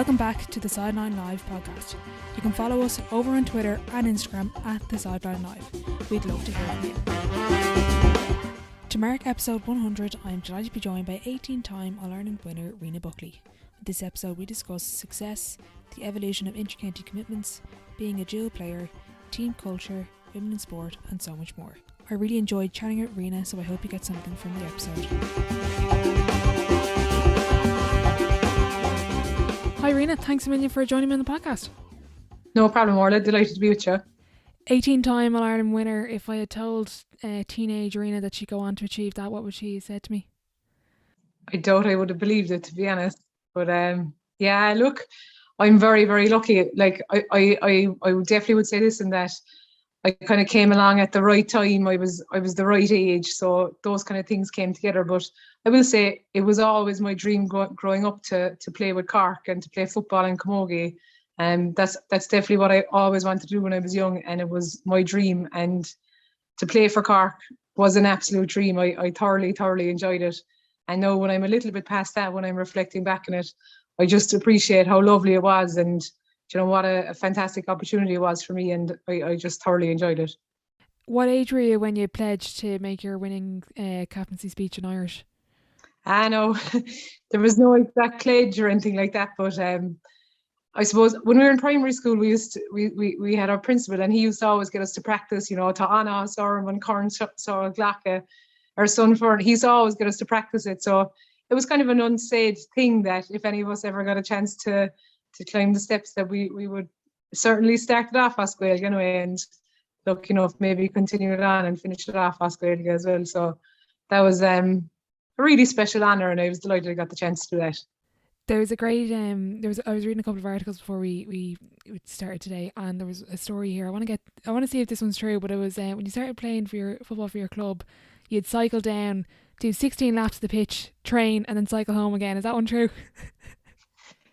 Welcome back to the Sideline Live podcast. You can follow us over on Twitter and Instagram at the Sideline Live. We'd love to hear from you. To mark episode 100, I am delighted to be joined by 18-time All-Ireland winner Rena Buckley. In this episode we discuss success, the evolution of inter-county commitments, being a dual player, team culture, women in sport and so much more. I really enjoyed chatting with Rena, so I hope you get something from the episode. Hi Rena, thanks a million for joining me on the podcast. No problem, Orla. Delighted to be with you. 18-time All-Ireland winner. If I had told teenage Rena that she'd go on to achieve that, what would she have said to me? I doubt I would have believed it, to be honest. But yeah, look, I'm very, very lucky. Like I definitely would say this, and that I kind of came along at the right time. I was the right age, so those kind of things came together. But I will say it was always my dream growing up to play with Cork and to play football in Camogie. And that's definitely what I always wanted to do when I was young, and it was my dream. And to play for Cork was an absolute dream. I thoroughly enjoyed it. I know when I'm a little bit past that, when I'm reflecting back on it, I just appreciate how lovely it was, and you know what a fantastic opportunity it was for me, and I just thoroughly enjoyed it. What age were you when you pledged to make your winning captaincy speech in Irish? I know there was no exact pledge or anything like that, but I suppose when we were in primary school, we had our principal, and he used to always get us to practice, you know, to Anna, or when Corn saw Glacka, our son for, he used to always get us to practice it. So it was kind of an unsaid thing that if any of us ever got a chance to climb the steps, that we would certainly start it off as Gaeilge anyway, and look, you know, maybe continue it on and finish it off as Gaeilge as well. So that was a really special honour, and I was delighted I got the chance to do that. There's a great I was reading a couple of articles before we started today, and there was a story here. I want to see if this one's true, but it was when you started playing for your football for your club, you'd cycle down, do 16 laps of the pitch, train, and then cycle home again. Is that one true?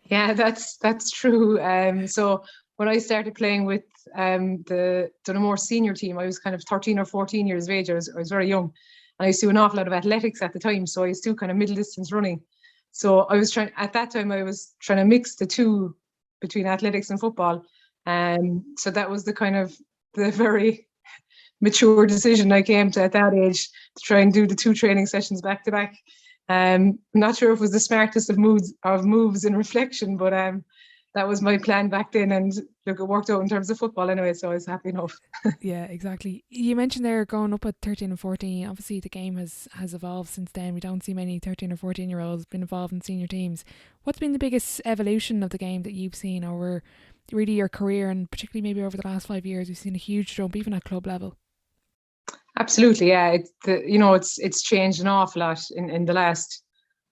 Yeah, that's true. So when I started playing with the more senior team, I was kind of 13 or 14 years of age. I was very young, and I used to do an awful lot of athletics at the time. So I used to do kind of middle distance running. So I was trying to mix the two between athletics and football. So that was the very mature decision I came to at that age, to try and do the two training sessions back to back. I'm not sure if it was the smartest of moves in reflection, but that was my plan back then, and look, it worked out in terms of football anyway, so I was happy enough. Yeah, exactly. You mentioned there growing up at 13 and 14, obviously the game has evolved since then. We don't see many 13 or 14 year olds been involved in senior teams. What's been the biggest evolution of the game that you've seen over really your career, and particularly maybe over the last 5 years? We've seen a huge jump even at club level. Absolutely, yeah. It's changed an awful lot in the last.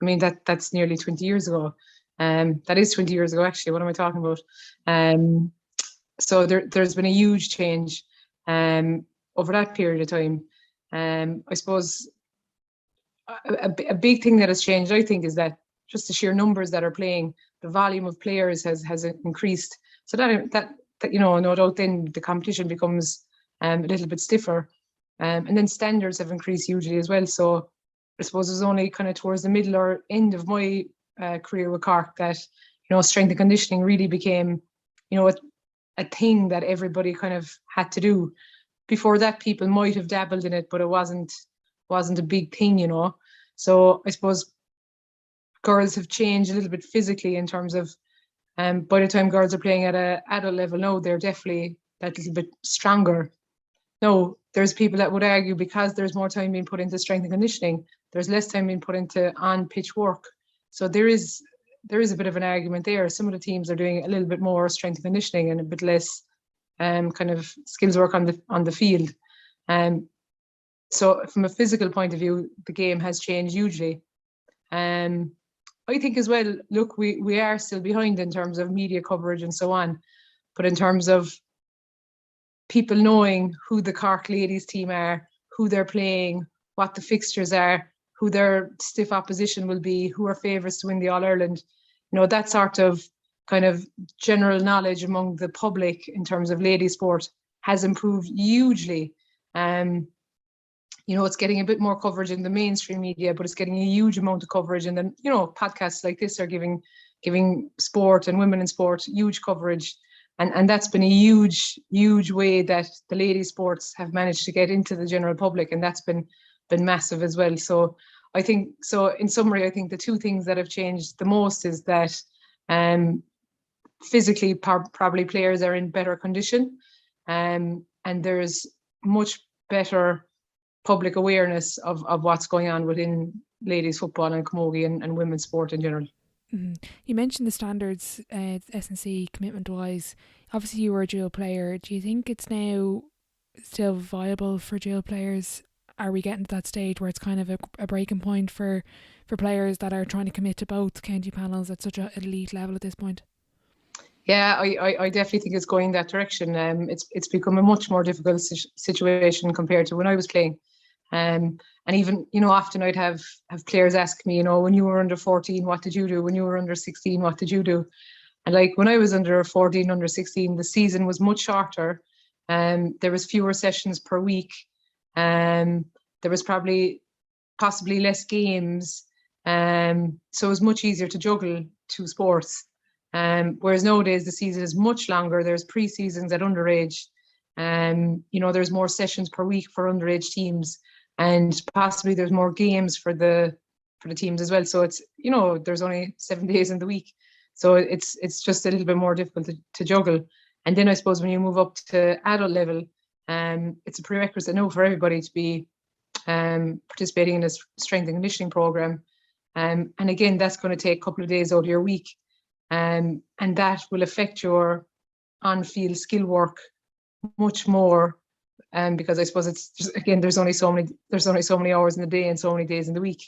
I mean, that's nearly 20 years ago. That is 20 years ago, actually. What am I talking about? So there's been a huge change over that period of time. I suppose a big thing that has changed, I think, is that just the sheer numbers that are playing, the volume of players has increased. So that you know, no doubt then the competition becomes a little bit stiffer. And then standards have increased hugely as well. So I suppose it was only kind of towards the middle or end of my career with Cork that, you know, strength and conditioning really became, you know, a thing that everybody kind of had to do. Before that, people might have dabbled in it, but it wasn't a big thing, you know. So I suppose girls have changed a little bit physically in terms of, by the time girls are playing at an adult level now, they're definitely that little bit stronger. No, there's people that would argue because there's more time being put into strength and conditioning, there's less time being put into on-pitch work. So there is a bit of an argument there. Some of the teams are doing a little bit more strength and conditioning and a bit less kind of skills work on the field. So from a physical point of view, the game has changed hugely. I think as well, look, we are still behind in terms of media coverage and so on, but in terms of people knowing who the Cork Ladies team are, who they're playing, what the fixtures are, who their stiff opposition will be, who are favourites to win the All-Ireland, you know, that sort of kind of general knowledge among the public in terms of ladies sport has improved hugely. You know, it's getting a bit more coverage in the mainstream media, but it's getting a huge amount of coverage. And then, you know, podcasts like this are giving giving sport and women in sport huge coverage. And that's been a huge way that the ladies sports have managed to get into the general public, and that's been massive as well. So I think, so in summary, I think the two things that have changed the most is that physically probably players are in better condition, and there's much better public awareness of what's going on within ladies football and camogie and women's sport in general. Mm-hmm. You mentioned the standards, S&C commitment wise. Obviously you were a dual player. Do you think it's now still viable for dual players? Are we getting to that stage where it's kind of a breaking point for players that are trying to commit to both county panels at such an elite level at this point? Yeah, I definitely think it's going that direction. It's become a much more difficult situation compared to when I was playing. And even, often I'd have players ask me, when you were under 14, what did you do? When you were under 16, what did you do? And like when I was under 14, under 16, the season was much shorter. There was fewer sessions per week. There was possibly less games. So it was much easier to juggle two sports. Whereas nowadays the season is much longer. There's pre-seasons at underage. There's more sessions per week for underage teams, and possibly there's more games for the teams as well. So it's, there's only 7 days in the week. So it's just a little bit more difficult to juggle. And then I suppose when you move up to adult level, it's a prerequisite now for everybody to be participating in a strength and conditioning program. And again, that's going to take a couple of days out of your week. And that will affect your on-field skill work much more. Because I suppose it's just, again, there's only so many hours in the day and so many days in the week.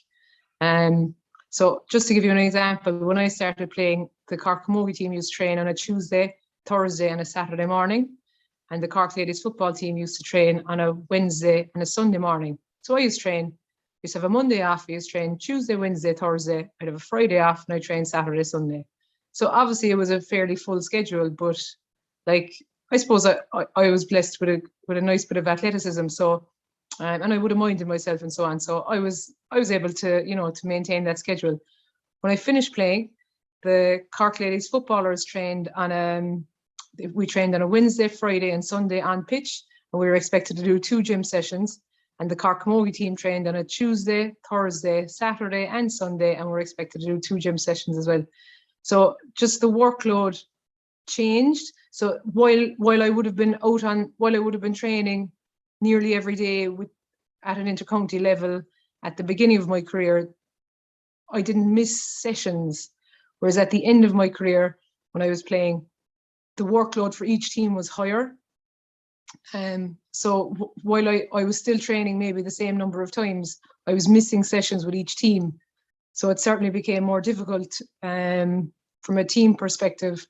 So just to give you an example, when I started playing, the Cork Camogie team used to train on a Tuesday, Thursday and a Saturday morning. And the Cork Ladies Football team used to train on a Wednesday and a Sunday morning. So I used to have a Monday off, I used to train Tuesday, Wednesday, Thursday. I'd have a Friday off and I train Saturday, Sunday. So obviously it was a fairly full schedule, but like, I suppose I was blessed with a nice bit of athleticism. So, and I would have minded myself and so on. So I was able to, to maintain that schedule. When I finished playing, the Cork Ladies Footballers trained on a Wednesday, Friday and Sunday on pitch. And we were expected to do 2 gym sessions. And the Cork Camogie team trained on a Tuesday, Thursday, Saturday and Sunday. And we're expected to do 2 gym sessions as well. So just the workload changed. So while I would have been training nearly every day at an intercounty level at the beginning of my career, I didn't miss sessions. Whereas at the end of my career, when I was playing, the workload for each team was higher. So while I was still training maybe the same number of times, I was missing sessions with each team. So it certainly became more difficult from a team perspective.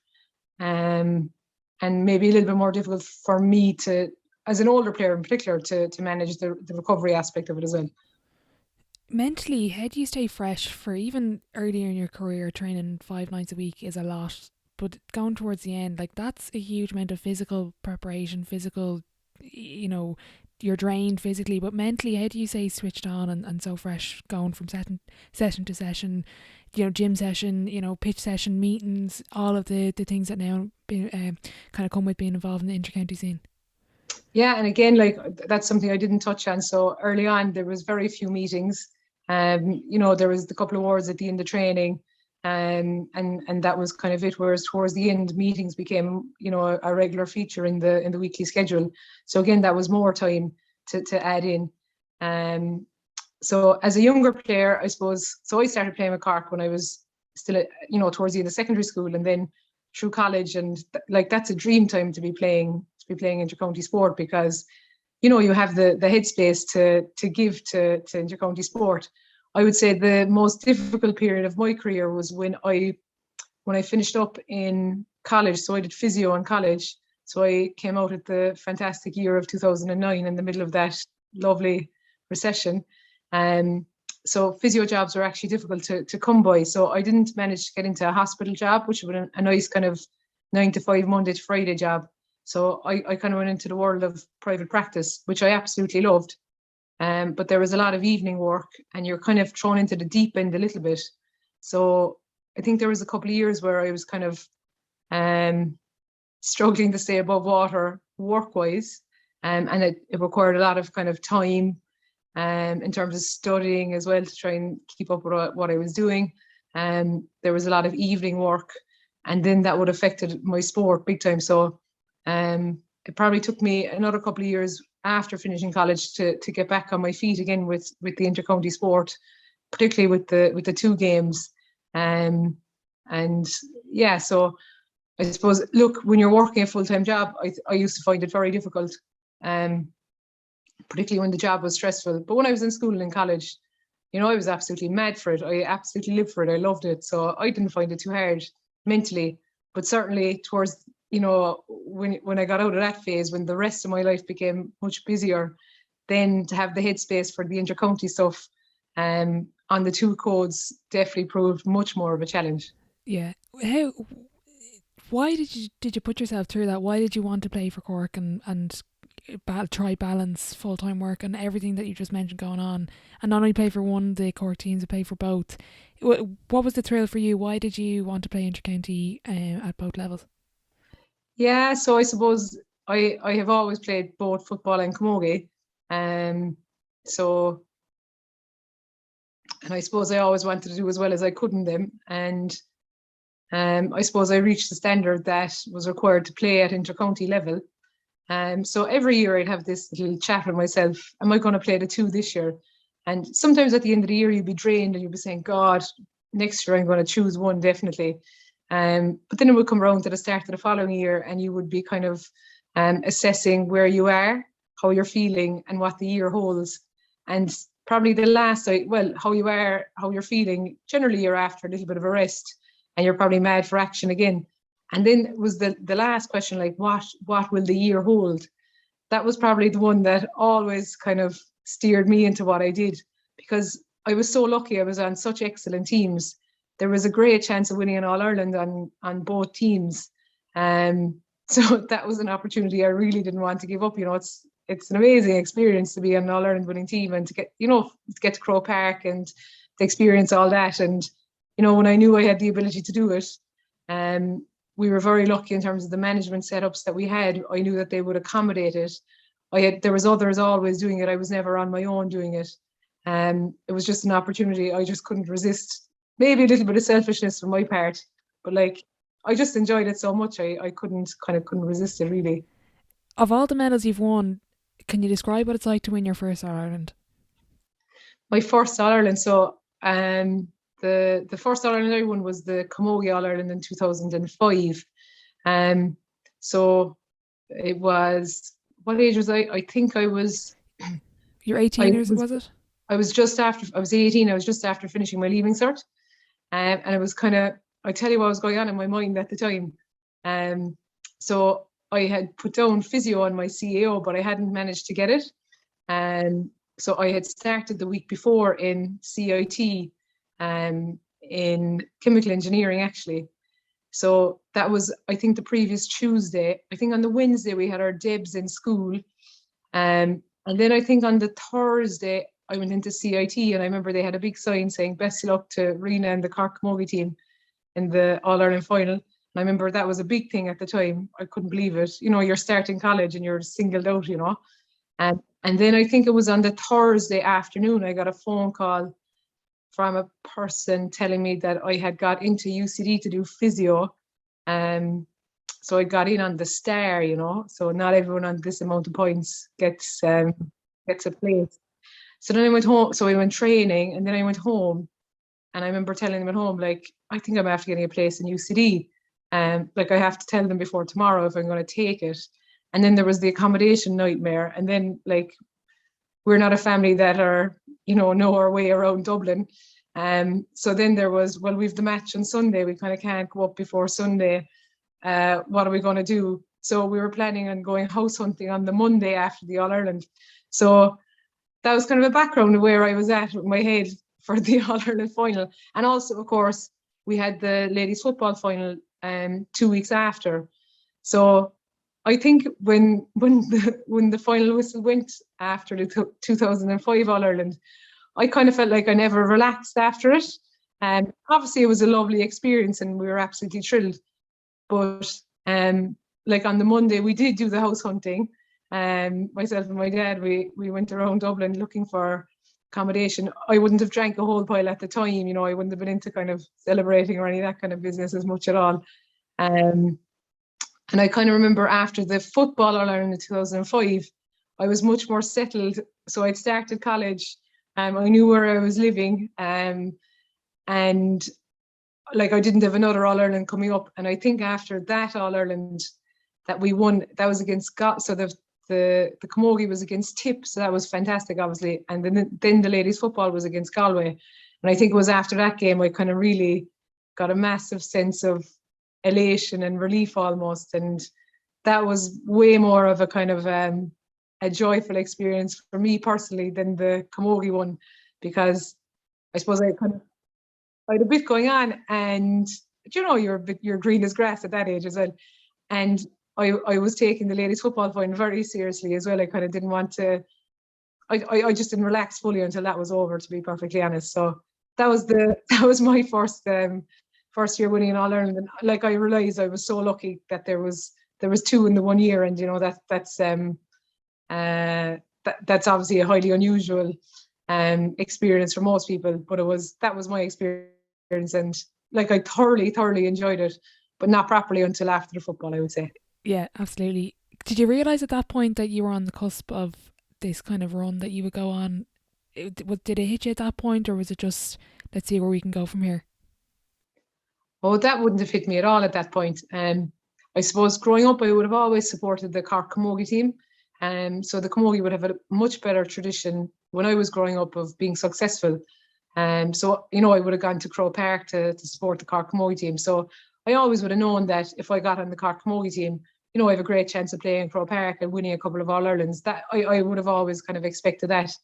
And maybe a little bit more difficult for me to, as an older player in particular, to manage the recovery aspect of it as well. Mentally, how do you stay fresh for even earlier in your career? Training 5 nights a week is a lot, but going towards the end, like that's a huge amount of physical preparation, you're drained physically, but mentally, how do you stay switched on and so fresh going from session to session, gym session, pitch session, meetings, all of the things that now kind of come with being involved in the intercounty scene? Yeah, and again, like that's something I didn't touch on. So early on, there was very few meetings. There was the couple of hours at the end of training, and that was kind of it. Whereas towards the end, meetings became, a regular feature in the weekly schedule. So again, that was more time to add in. So as a younger player, I suppose, so I started playing with Cork when I was still, towards the end of secondary school, and then through college, and that's a dream time to be playing intercounty sport, because you have the headspace to give to intercounty sport. I would say the most difficult period of my career was when I finished up in college. So I did physio in college. So I came out at the fantastic year of 2009 in the middle of that lovely recession. So physio jobs were actually difficult to come by. So I didn't manage to get into a hospital job, which would have been a nice kind of 9 to 5 Monday to Friday job. So I kind of went into the world of private practice, which I absolutely loved. But there was a lot of evening work and you're kind of thrown into the deep end a little bit. So I think there was a couple of years where I was kind of struggling to stay above water work-wise, and it required a lot of kind of time in terms of studying as well to try and keep up with what I was doing. There was a lot of evening work, and then that would have affected my sport big time. So it probably took me another couple of years after finishing college to get back on my feet again with the intercounty sport, particularly with the two games. And yeah, so I suppose, look, when you're working a full-time job, I used to find it very difficult, particularly when the job was stressful. But when I was in school and in college, you know, I was absolutely mad for it. I absolutely lived for it. I loved it. So I didn't find it too hard mentally. But certainly towards, you know, when I got out of that phase, when the rest of my life became much busier, then to have the headspace for the intercounty stuff on the two codes definitely proved much more of a challenge. Yeah. Why did you put yourself through that? Why did you want to play for Cork and try balance full-time work and everything that you just mentioned going on, and not only play for one of the Cork teams, but play for both? What was the thrill for you? Why did you want to play intercounty at both levels? Yeah, so I suppose I have always played both football and camogie, so, and I suppose I always wanted to do as well as I could in them, and I suppose I reached the standard that was required to play at intercounty level. So every year I'd have this little chat with myself, am I going to play the two this year? And sometimes at the end of the year you'd be drained and you'd be saying, God, next year I'm going to choose one definitely. But then it would come around to the start of the following year and you would be kind of assessing where you are, how you're feeling and what the year holds. And probably the last, how you are, how you're feeling, generally you're after a little bit of a rest and you're probably mad for action again. And then it was the last question, like what will the year hold? That was probably the one that always kind of steered me into what I did, because I was so lucky. I was on such excellent teams. There was a great chance of winning an All-Ireland on both teams. So that was an opportunity I really didn't want to give up. You know, it's an amazing experience to be on an All-Ireland winning team and to get to Croke Park and to experience all that. And, you know, when I knew I had the ability to do it, we were very lucky in terms of the management setups that we had. I knew that they would accommodate it. There was others always doing it. I was never on my own doing it. It was just an opportunity I just couldn't resist. Maybe a little bit of selfishness from my part, but like I just enjoyed it so much. I couldn't resist it really. Of all the medals you've won, can you describe what it's like to win your first All-Ireland? My first All-Ireland, so the first All-Ireland I won was the Camogie All-Ireland in 2005. So it was, what age was I? I think I was... You're 18 years, was it? I was 18. I was just after finishing my leaving cert. And it was kind of, I tell you what was going on in my mind at the time. So I had put down physio on my CAO, but I hadn't managed to get it. So I had started the week before in CIT, in chemical engineering actually. So that was, I think, the previous Tuesday. I think on the Wednesday we had our debs in school. And then I think on the Thursday I went into CIT and I remember they had a big sign saying best of luck to Reena and the Cork Camogie team in the All-Ireland final. And I remember that was a big thing at the time. I couldn't believe it. You know, you're starting college and you're singled out, you know. And then I think it was on the Thursday afternoon, I got a phone call from a person telling me that I had got into UCD to do physio. So I got in on the star, you know. So not everyone on this amount of points gets a place. So then I went home. So I went training and then I went home. And I remember telling them at home, like, I think I'm after getting a place in UCD. Like I have to tell them before tomorrow if I'm going to take it. And then there was the accommodation nightmare. And then like, we're not a family that are, you know our way around Dublin. So then there was, well, we've the match on Sunday. We kind of can't go up before Sunday. What are we going to do? So we were planning on going house hunting on the Monday after the All-Ireland. So that was kind of a background of where I was at with my head for the All-Ireland final. And also, of course, we had the ladies football final 2 weeks after. So I think when the final whistle went after the 2005 All-Ireland, I kind of felt like I never relaxed after it. Obviously, it was a lovely experience and we were absolutely thrilled. But like on the Monday, we did do the house hunting. Myself and my dad, we went around Dublin looking for accommodation. I wouldn't have drank a whole pile at the time, you know, I wouldn't have been into kind of celebrating or any of that kind of business as much at all. And I kind of remember after the Football All-Ireland in 2005, I was much more settled. So I'd started college, I knew where I was living, and like I didn't have another All-Ireland coming up. And I think after that All-Ireland that we won, that was against so the Camogie was against Tip, so that was fantastic, obviously. And then the ladies football was against Galway. And I think it was after that game I kind of really got a massive sense of elation and relief almost. And that was way more of a kind of a joyful experience for me personally than the Camogie one, because I suppose I had a bit going on, and you know, you're green as grass at that age as well. And I was taking the ladies football final very seriously as well. I kind of didn't want to, I just didn't relax fully until that was over, to be perfectly honest. So that was my first year winning an All-Ireland. And like, I realized I was so lucky that there was 2 in the 1 year, and you know, that's obviously a highly unusual experience for most people, but that was my experience, and like I thoroughly enjoyed it, but not properly until after the football, I would say. Yeah, absolutely. Did you realise at that point that you were on the cusp of this kind of run that you would go on? Did it hit you at that point, or was it just, let's see where we can go from here? Oh, that wouldn't have hit me at all at that point. I suppose growing up, I would have always supported the Cork Camogie team. So the Camogie would have a much better tradition when I was growing up of being successful. So, you know, I would have gone to Croke Park to support the Cork Camogie team. So I always would have known that if I got on the Cork Camogie team, you know, I have a great chance of playing in Croke Park and winning a couple of All-Irelands. That I would have always kind of expected that.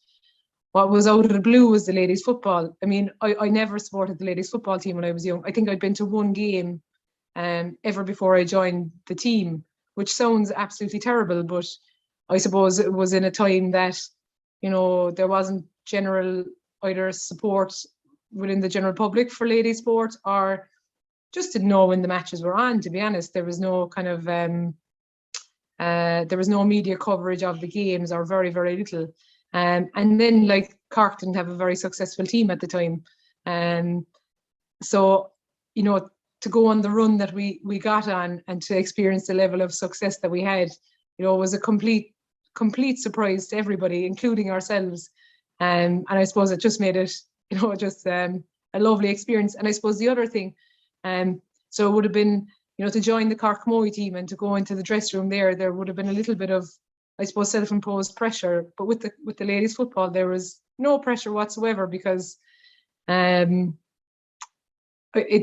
What was out of the blue was the ladies football. I mean, I never supported the ladies football team when I was young. I think I'd been to one game ever before I joined the team, which sounds absolutely terrible, but I suppose it was in a time that, you know, there wasn't general either support within the general public for ladies sport, or just didn't know when the matches were on, to be honest. There was no kind of there was no media coverage of the games, or very, very little. And then, like, Cork didn't have a very successful team at the time. So, you know, to go on the run that we got on and to experience the level of success that we had, you know, was a complete surprise to everybody, including ourselves. And I suppose it just made it, you know, just a lovely experience. And I suppose the other thing, so it would have been, you know, to join the Cork Camogie team and to go into the dressing room there would have been a little bit of, I suppose, self-imposed pressure. But with the ladies football, there was no pressure whatsoever, because it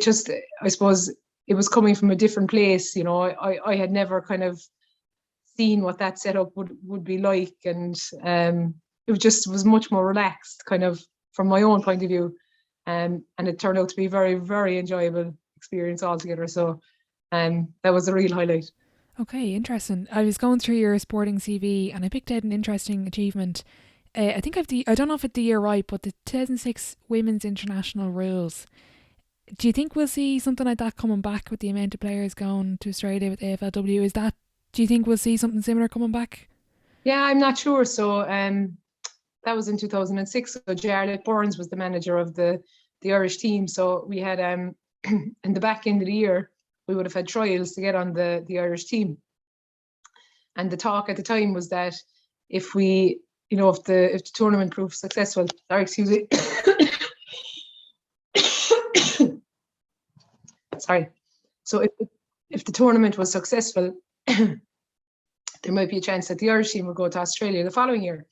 just, I suppose, it was coming from a different place. You know, I had never kind of seen what that setup would be like, and it was much more relaxed, kind of from my own point of view, and it turned out to be a very, very enjoyable experience altogether. So that was a real highlight. Okay, interesting. I was going through your sporting CV and I picked out an interesting achievement. I think I don't know if it's the year right, but the 2006 Women's International Rules. Do you think we'll see something like that coming back with the amount of players going to Australia with AFLW? Do you think we'll see something similar coming back? Yeah, I'm not sure. So that was in 2006. So Jarlath Burns was the manager of the Irish team. So we had in the back end of the year, we would have had trials to get on the Irish team. And the talk at the time was that if the tournament proved successful, sorry. So if the tournament was successful, there might be a chance that the Irish team would go to Australia the following year.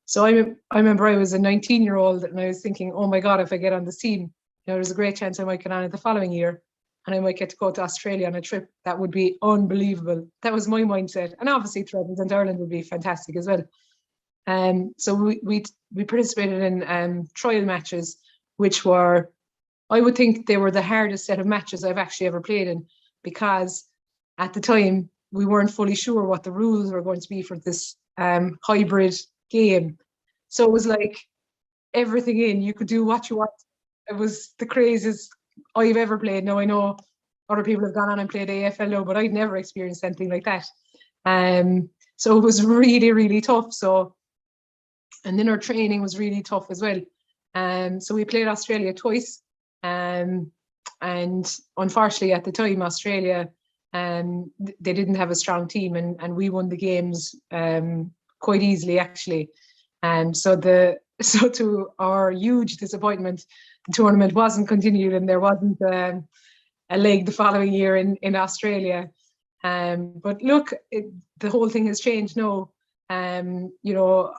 So I remember I was a 19-year-old and I was thinking, oh my God, if I get on this team, you know, there's a great chance I might get on it the following year and I might get to go to Australia on a trip. That would be unbelievable. That was my mindset. And obviously to represent Ireland would be fantastic as well. So we participated in trial matches, which were, I would think they were the hardest set of matches I've actually ever played in, because at the time we weren't fully sure what the rules were going to be for this hybrid game. So it was like everything in, you could do what you want. it was the craziest I've ever played. Now I know other people have gone on and played AFLO, but I'd never experienced anything like that. So it was really, really tough. So, and then our training was really tough as well. So we played Australia twice. And unfortunately at the time, Australia, they didn't have a strong team, and we won the games quite easily actually. So to our huge disappointment, the tournament wasn't continued, and there wasn't a leg the following year in Australia. But look, the whole thing has changed now. You know,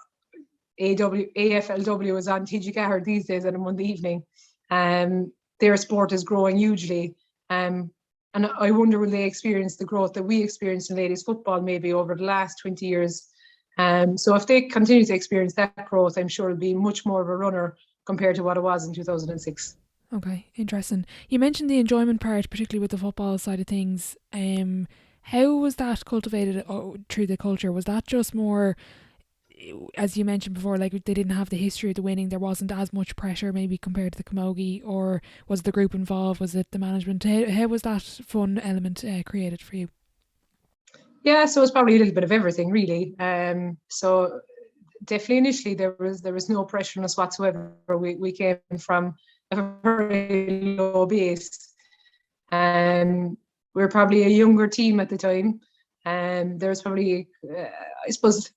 AFLW is on TG Gahard these days on a Monday evening. Their sport is growing hugely. And I wonder will they experience the growth that we experienced in ladies football maybe over the last 20 years. So if they continue to experience that growth, I'm sure it'll be much more of a runner compared to what it was in 2006. Okay, interesting. You mentioned the enjoyment part, particularly with the football side of things. How was that cultivated through the culture? Was that just more, as you mentioned before, like they didn't have the history of the winning, there wasn't as much pressure maybe compared to the Camogie, or was the group involved? Was it the management? How was that fun element created for you? Yeah, so it's probably a little bit of everything, really. So definitely initially there was no pressure on us whatsoever. We came from a very low base. We were probably a younger team at the time, and there was probably, I suppose,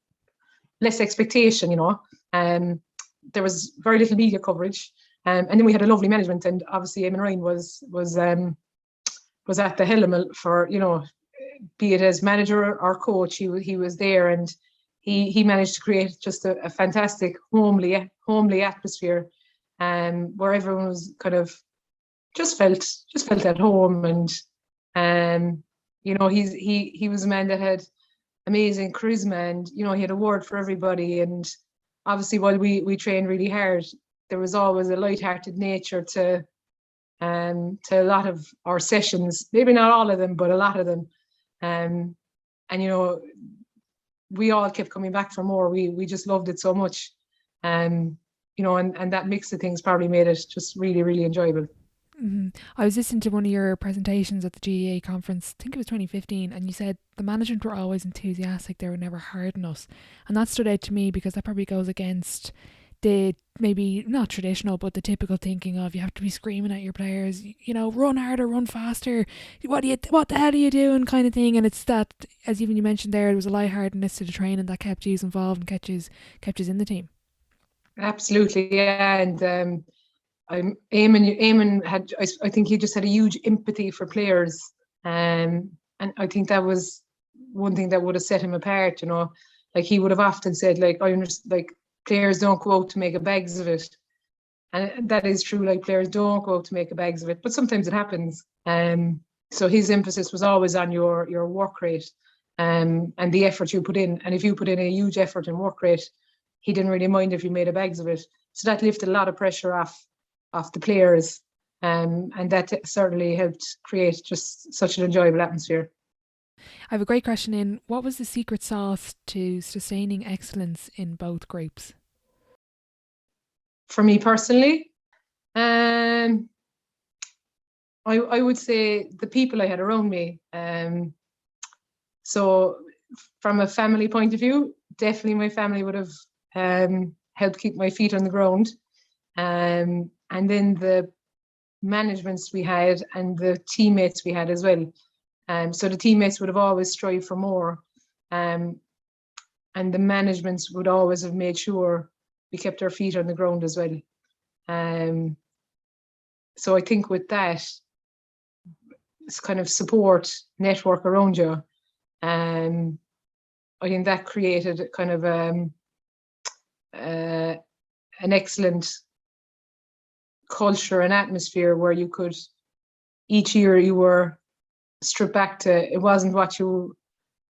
less expectation. You know, there was very little media coverage, and then we had a lovely management, and obviously Eamon Ryan was at the helm for, you know, be it as manager or coach, he was there, and he managed to create just a fantastic homely atmosphere, where everyone was kind of just felt at home. And you know, he was a man that had amazing charisma, and you know, he had a word for everybody. And obviously while we trained really hard, there was always a light-hearted nature to a lot of our sessions, maybe not all of them, but a lot of them. And you know, we all kept coming back for more. We just loved it so much. You know, and that mix of things probably made it just really, really enjoyable. Mm-hmm. I was listening to one of your presentations at the GEA conference, I think it was 2015, and you said the management were always enthusiastic, they were never hard on us. And that stood out to me because that probably goes against the, maybe not traditional, but the typical thinking of you have to be screaming at your players, you know, run harder, run faster, what the hell are you doing kind of thing. And it's that, as even you mentioned there was a lightheartedness to the training that kept you involved and kept you in the team. Absolutely, yeah. And Eamon had, I think he just had a huge empathy for players, and I think that was one thing that would have set him apart. You know, like he would have often said, like, I understand, like, players don't go out to make a bags of it, and that is true. Like, players don't go out to make a bags of it, but sometimes it happens. So his emphasis was always on your work rate, and the effort you put in. And if you put in a huge effort and work rate, he didn't really mind if you made a bags of it. So that lifted a lot of pressure off the players, and that certainly helped create just such an enjoyable atmosphere. I have a great question in. What was the secret sauce to sustaining excellence in both groups? For me personally, I would say the people I had around me. So from a family point of view, definitely my family would have helped keep my feet on the ground. And then the managements we had and the teammates we had as well. So the teammates would have always strived for more. And the managements would always have made sure we kept our feet on the ground as well. So I think with that, it's kind of support network around you. I think that created kind of an excellent culture and atmosphere where you could, each year you were stripped back to, it wasn't what you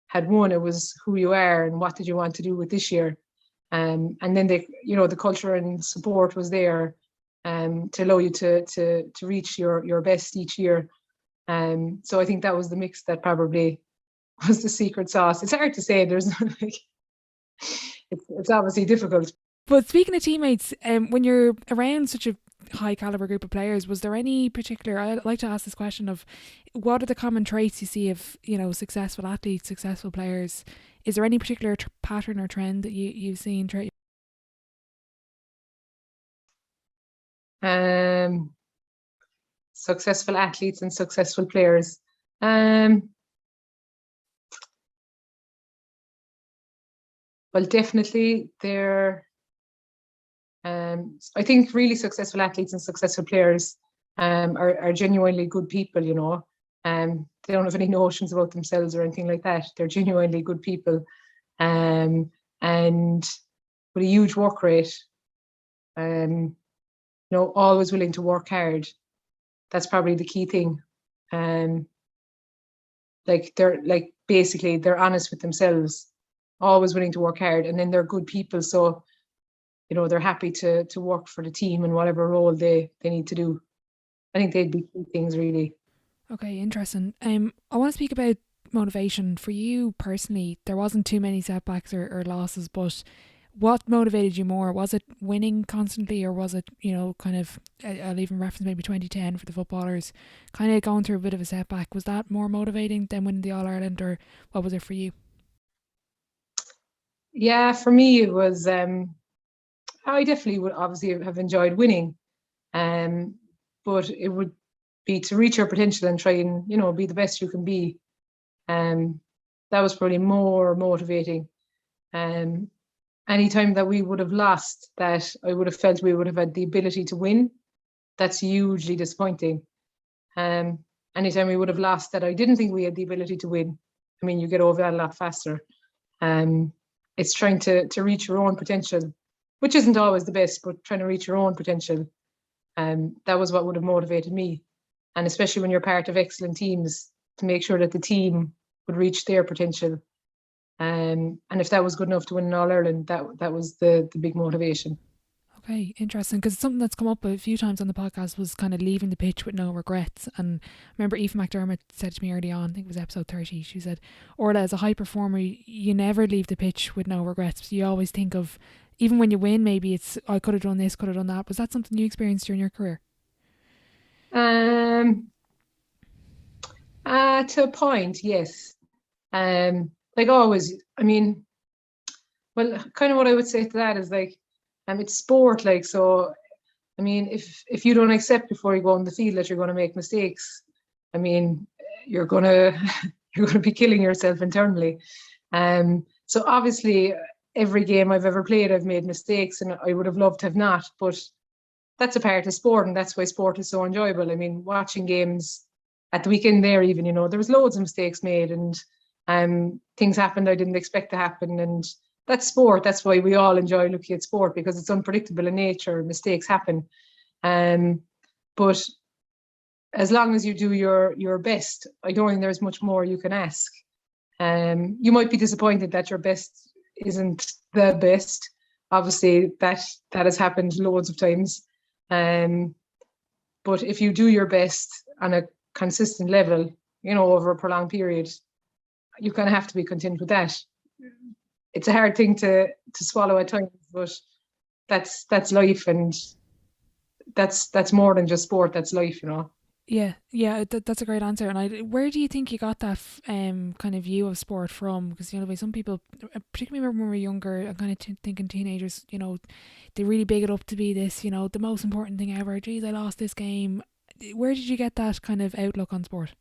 had won, it was who you are and what did you want to do with this year. And then the culture and support was there to allow you to reach your best each year. So I think that was the mix that probably was the secret sauce. It's hard to say. There's like, it's obviously difficult. But speaking of teammates, when you're around such a high caliber group of players. Was there any particular, I'd like to ask this question of what are the common traits you see of, you know, successful athletes, successful players? Is there any particular pattern or trend that you've seen? Successful athletes and successful players. Well, definitely I think really successful athletes and successful players are genuinely good people, you know. They don't have any notions about themselves or anything like that. They're genuinely good people, and with a huge work rate. You know, always willing to work hard. That's probably the key thing. Basically they're honest with themselves, always willing to work hard, and then they're good people. So, you know, they're happy to work for the team in whatever role they need to do. I think they'd be key things, really. Okay, interesting. I want to speak about motivation. For you personally, there wasn't too many setbacks or losses, but what motivated you more? Was it winning constantly, or was it, you know, kind of, I'll even reference maybe 2010 for the footballers, kind of going through a bit of a setback? Was that more motivating than winning the All-Ireland, or what was it for you? Yeah, for me it was, I definitely would obviously have enjoyed winning, but it would be to reach your potential and try and, you know, be the best you can be. That was probably more motivating. Anytime that we would have lost, that I would have felt we would have had the ability to win, that's hugely disappointing. Anytime we would have lost that I didn't think we had the ability to win, I mean, you get over that a lot faster. It's trying to reach your own potential, which isn't always the best, but trying to reach your own potential. That was what would have motivated me. And especially when you're part of excellent teams, to make sure that the team would reach their potential. And if that was good enough to win an All-Ireland, that was the big motivation. Okay, interesting, because something that's come up a few times on the podcast was kind of leaving the pitch with no regrets. And I remember Aoife McDermott said to me early on, I think it was episode 30, she said, Orla, as a high performer, you never leave the pitch with no regrets. You always think of, even when you win, maybe it's, I could have done this, could have done that. Was that something you experienced during your career? To a point, yes. Like always, I mean, well, kind of what I would say to that is like, it's sport, like, so, I mean, if you don't accept before you go on the field that you're going to make mistakes, I mean, you're gonna be killing yourself internally. So obviously, every game I've ever played, I've made mistakes, and I would have loved to have not, but that's a part of sport, and that's why sport is so enjoyable. I mean, watching games at the weekend there, even, you know, there was loads of mistakes made, and things happened I didn't expect to happen, and that's sport. That's why we all enjoy looking at sport, because it's unpredictable in nature. Mistakes happen, but as long as you do your best, I don't think there's much more you can ask. You might be disappointed that your best isn't the best. Obviously, that has happened loads of times. But if you do your best on a consistent level, you know, over a prolonged period, you kind of have to be content with that. It's a hard thing to swallow at times, but that's life, and that's more than just sport. That's life, you know. Yeah, that's a great answer. And where do you think you got that kind of view of sport from? Because, you know, some people, particularly when we were younger, I'm kind of thinking teenagers, you know, they really big it up to be this, you know, the most important thing ever. Geez, I lost this game. Where did you get that kind of outlook on sport?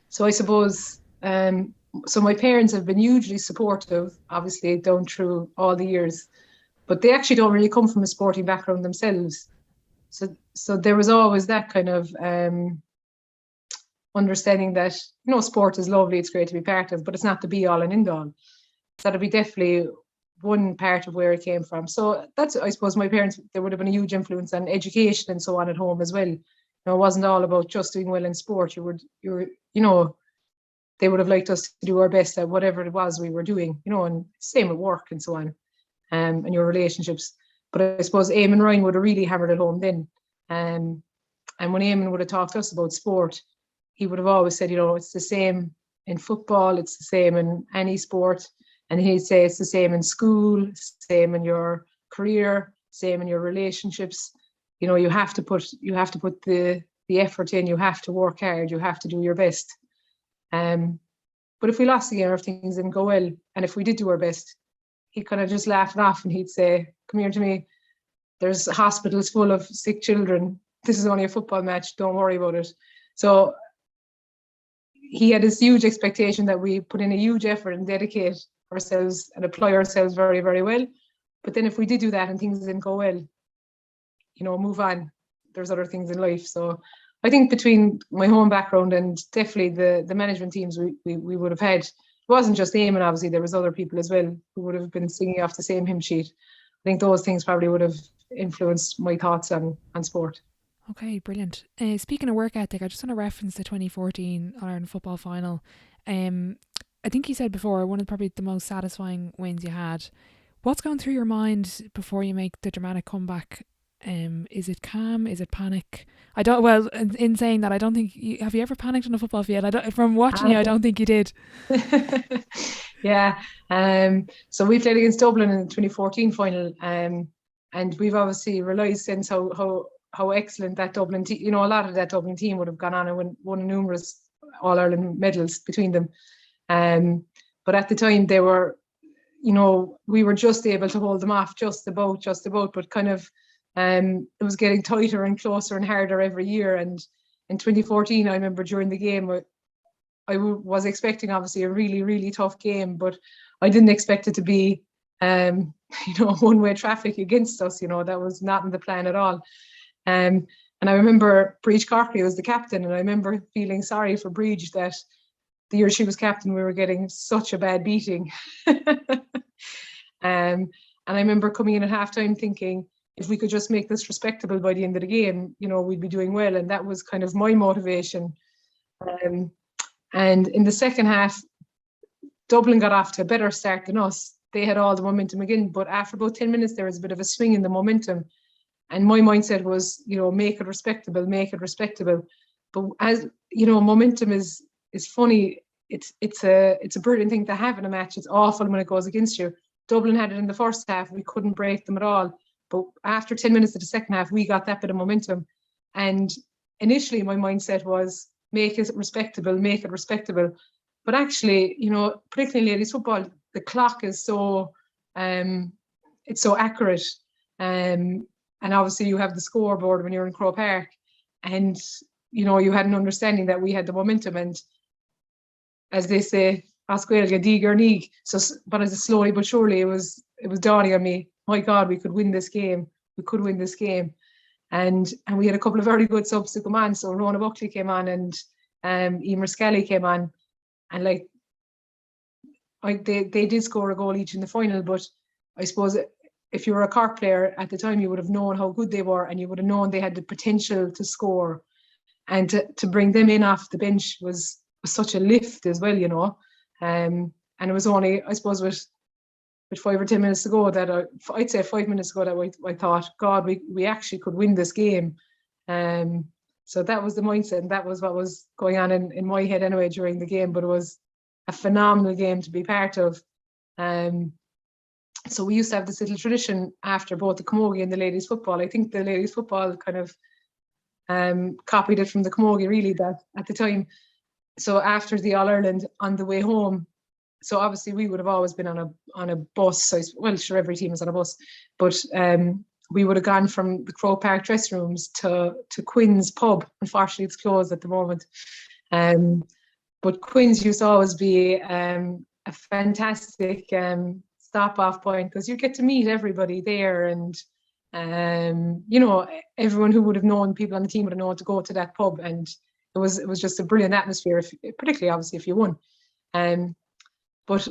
So I suppose, so my parents have been hugely supportive, obviously, down through all the years, but they actually don't really come from a sporting background themselves. So there was always that kind of understanding that, you know, sport is lovely, it's great to be part of, but it's not the be all and end all. So that'd be definitely one part of where it came from. So that's, I suppose, my parents, there would have been a huge influence on education and so on at home as well. You know, it wasn't all about just doing well in sport. You know, they would have liked us to do our best at whatever it was we were doing, you know, and same at work and so on, and your relationships. But I suppose Eamon Ryan would have really hammered it home then. And when Eamon would have talked to us about sport, he would have always said, you know, it's the same in football, it's the same in any sport. And he'd say it's the same in school, it's the same in your career, same in your relationships. You know, you have to put the effort in. You have to work hard. You have to do your best. But if we lost the game, or if things didn't go well, and if we did do our best, he'd kind of just laugh it off, and he'd say, "Come here to me. There's hospitals full of sick children. This is only a football match. Don't worry about it." So he had this huge expectation that we put in a huge effort and dedicate ourselves and apply ourselves very, very well. But then if we did do that and things didn't go well, you know, move on. There's other things in life. So I think between my home background and definitely the management teams we would have had, it wasn't just Eamon, obviously, there was other people as well who would have been singing off the same hymn sheet. I think those things probably would have influenced my thoughts on sport. Okay, brilliant. Speaking of work ethic, I just want to reference the 2014 Ireland football final. I think you said before, one of probably the most satisfying wins you had. What's going through your mind before you make the dramatic comeback? Is it calm? Is it panic? I don't. Well, in saying that, I don't think have you ever panicked on a football field? From watching you, I don't think you did. Yeah. So we played against Dublin in the 2014 final, and we've obviously realised since how excellent that Dublin team. You know, a lot of that Dublin team would have gone on and won numerous All Ireland medals between them. But at the time they were, you know, we were just able to hold them off, just about, but kind of. It was getting tighter and closer and harder every year. And in 2014, I remember during the game, I was expecting obviously a really, really tough game, but I didn't expect it to be, one-way traffic against us. You know, that was not in the plan at all. And I remember Breach Corkley was the captain, and I remember feeling sorry for Breach that the year she was captain, we were getting such a bad beating. And I remember coming in at halftime thinking, if we could just make this respectable by the end of the game, you know, we'd be doing well. And that was kind of my motivation. And in the second half, Dublin got off to a better start than us. They had all the momentum again, but after about 10 minutes, there was a bit of a swing in the momentum. And my mindset was, you know, make it respectable. But as you know, momentum is funny. It's a brilliant thing to have in a match. It's awful when it goes against you. Dublin had it in the first half. We couldn't break them at all. But after 10 minutes of the second half, we got that bit of momentum. And initially my mindset was make it respectable. But actually, you know, particularly in ladies football, the clock is so, it's so accurate. And obviously you have the scoreboard when you're in Croke Park. And, you know, you had an understanding that we had the momentum. And as they say, Oscuelga, dig or nig. So, but as slowly but surely, it was dawning on me, my God, we could win this game. And we had a couple of very good subs to come on. So Rena Buckley came on and Emer Scally came on. And like, they did score a goal each in the final. But I suppose if you were a Cork player at the time, you would have known how good they were, and you would have known they had the potential to score. And to bring them in off the bench was such a lift as well, you know. And it was only, I suppose, with 5 or 10 minutes to go that I'd say 5 minutes ago that I thought, God, we actually could win this game. So that was the mindset, and that was what was going on in my head anyway during the game. But it was a phenomenal game to be part of. So we used to have this little tradition after both the Camogie and the ladies football. I think the ladies football kind of copied it from the Camogie, really, that at the time. So after the All Ireland, on the way home, so obviously we would have always been on a bus. So well, sure, every team is on a bus, but we would have gone from the Croke Park dressing rooms to Quinn's pub. Unfortunately, it's closed at the moment. But Quinn's used to always be a fantastic stop-off point, because you get to meet everybody there, and you know, everyone who would have known, people on the team would have known to go to that pub, and it was just a brilliant atmosphere, particularly obviously if you won. But